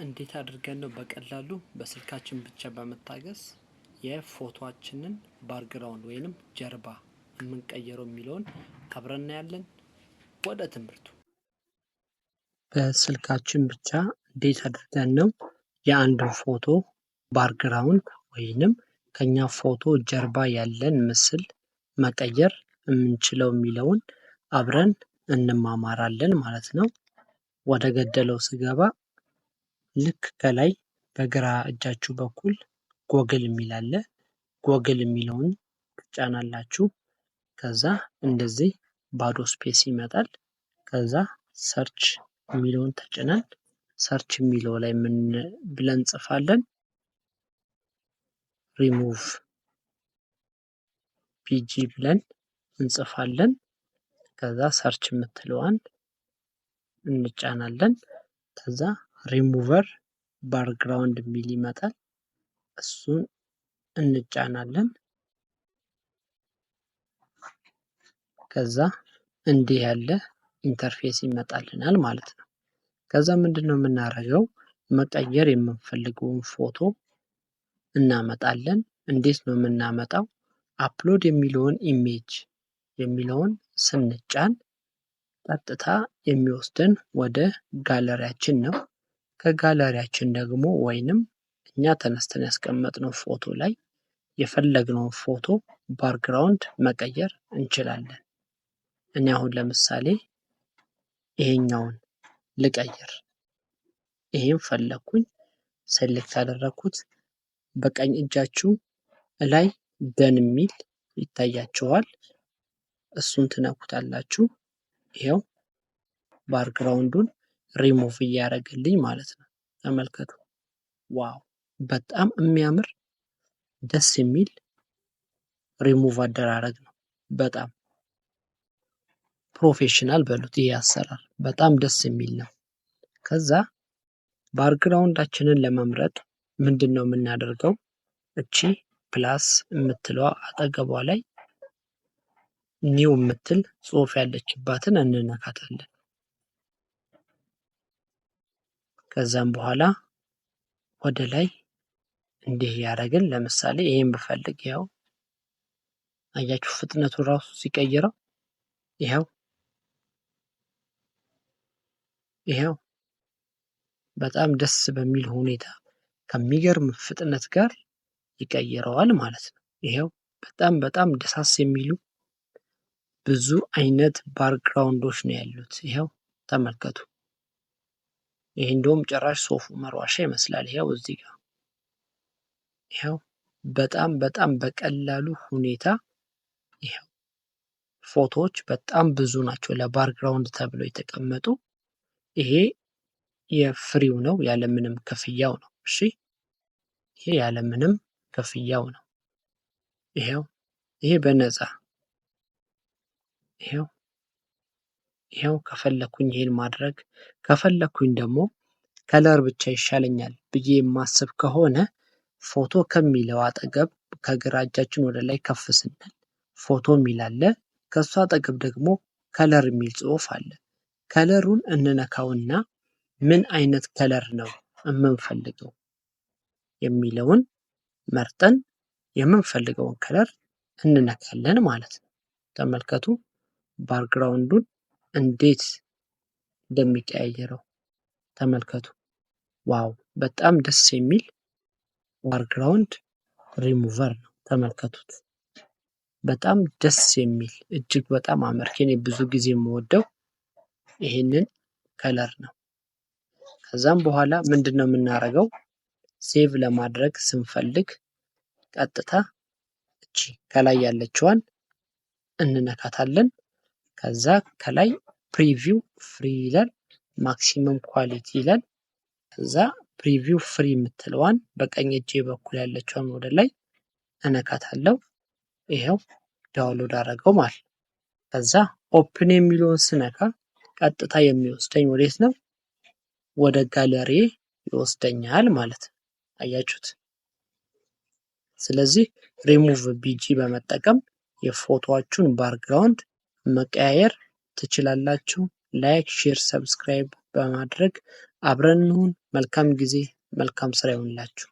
እንዴት አድርገን ነው በቀላሉ በስልካችን ብቻ በመታገዝ የፎቶአችንን ባክግራውንድ ወይንም ጀርባ የምንቀይረው የሚለውን አብረን እናያለን። ወደ ትምህርቱ በስልካችን ብቻ እንዴት አድርገን ነው የአንድን ፎቶ ባክግራውንድ ወይንም ከኛ ፎቶ ጀርባ ያለን ምስል መቀየር የምንችለው የሚለውን አብረን እንማማራለን ማለት ነው። ወደ ገደለው ስገባ ልክ ከላይ በግራ እጃችሁ በኩል ጎግል የሚል አለ። ጎግል የሚለውን ትጫናላችሁ። ከዛ እንደዚህ ባዶ ስፔስ ይመጣል። ከዛ ሰርች የሚለውን ተጭነን ሰርች የሚለው ላይ ምን ብለን እንጽፋለን? ሪሙቭ ፒጂ ብለን እንጽፋለን። ከዛ ሰርች የምትለዋን እንጫናለን። ከዛ ሪሙቨር ባክግራውንድ የሚል ይመጣል። እሱን እንጫናለን። ከዛ እንዲህ ያለ ኢንተርፌስ ይመጣልናል ማለት ነው። ከዛ ምንድነው የምናደርገው? መቀየር የምንፈልገውን ፎቶ እናመጣለን። እንዴት ነው የምናመጣው? አፕሎድ የሚለውን ኢሜጅ የሚለውን ስንጫን ቀጥታ የሚወስደን ወደ ጋለሪያችን ነው። ከጋለሪያችን ደግሞ ወይንም እኛ ተነስተን ያስቀመጥነው ፎቶ ላይ የፈለግነውን ፎቶ ባክግራውንድ መቀየር እንችላለን። እኔ አሁን ለምሳሌ ይሄኛውን ልቀይር። ይሄን ፈለኩኝ፣ ሴሌክት አደረኩት። በቀኝ እጃችሁ ላይ ደን የሚል ይታያችኋል። እሱን ትነኩታላችሁ። ይሄው ባክግራውንዱን ሪሙቭ እያደረገልኝ ማለት ነው። ተመልከቱ። ዋው! በጣም የሚያምር ደስ የሚል ሪሙቭ አደራረግ ነው። በጣም ፕሮፌሽናል በሉት። ይሄ አሰራር በጣም ደስ የሚል ነው። ከዛ ባክግራውንዳችንን ለመምረጥ ምንድነው የምናደርገው? እቺ ፕላስ የምትለዋ አጠገቧ ላይ ኒው የምትል ጽሑፍ ያለችባትን እንነካታለን። ከዛም በኋላ ወደ ላይ እንዲህ ያደረግን፣ ለምሳሌ ይሄን ብፈልግ ያው አያችሁ ፍጥነቱ ራሱ ሲቀይረው ይሄው በጣም ደስ በሚል ሁኔታ ከሚገርም ፍጥነት ጋር ይቀይረዋል ማለት ነው። ይሄው በጣም ደሳስ የሚሉ ብዙ አይነት ባክግራውንዶች ነው ያሉት። ይሄው ተመልከቱ። ይሄ እንደውም ጭራሽ ሶፍ ዑመር ዋሻ ይመስላል። ይሄው እዚህ ጋር ይሄው በጣም በቀላሉ ሁኔታ ይሄው ፎቶዎች በጣም ብዙ ናቸው ለባክግራውንድ ተብለው የተቀመጡ። ይሄ የፍሪው ነው፣ ያለምንም ክፍያው ነው። እሺ ይሄ ያለምንም ክፍያው ነው። ይሄ በነፃ ይሄው ከፈለኩኝ ይሄን ማድረግ ከፈለኩኝ ደግሞ ከለር ብቻ ይሻለኛል ብዬ የማስብ ከሆነ ፎቶ ከሚለው አጠገብ ከግራ እጃችን ወደ ላይ ከፍ ስንል ፎቶ የሚል አለ። ከሱ አጠገብ ደግሞ ከለር የሚል ጽሑፍ አለ። ከለሩን እንነካውና ምን አይነት ከለር ነው የምንፈልገው የሚለውን መርጠን የምንፈልገውን ከለር እንነካለን ማለት ነው። ተመልከቱ ባክግራውንዱን እንዴት እንደሚቀያየረው ተመልከቱ። ዋው! በጣም ደስ የሚል ባክግራውንድ ሪሙቨር ነው። ተመልከቱት። በጣም ደስ የሚል እጅግ በጣም አመርቂ። እኔ ብዙ ጊዜ የምወደው ይሄንን ከለር ነው። ከዛም በኋላ ምንድነው የምናደርገው? ሴቭ ለማድረግ ስንፈልግ ቀጥታ እቺ ከላይ ያለችዋን እንነካታለን። ከዛ ከላይ ፕሪቪው ፍሪ ይላል፣ ማክሲመም ኳሊቲ ይላል። ከዛ ፕሪቪው ፍሪ የምትለዋን በቀኝ እጄ በኩል ያለችዋን ወደ ላይ እነካታለሁ። ይሄው ዳውንሎድ አደረገው ማለት። ከዛ ኦፕን የሚለውን ስነካ ቀጥታ የሚወስደኝ ወዴት ነው? ወደ ጋለሪ ይወስደኛል ማለት ነው። አያችሁት? ስለዚህ ሪሙቭ ቢጂ በመጠቀም የፎቶአችሁን ባክግራውንድ መቀያየር ትችላላችሁ። ላይክ፣ ሼር፣ ሰብስክራይብ በማድረግ አብረን እንሁን። መልካም ጊዜ፣ መልካም ስራ ይሁንላችሁ።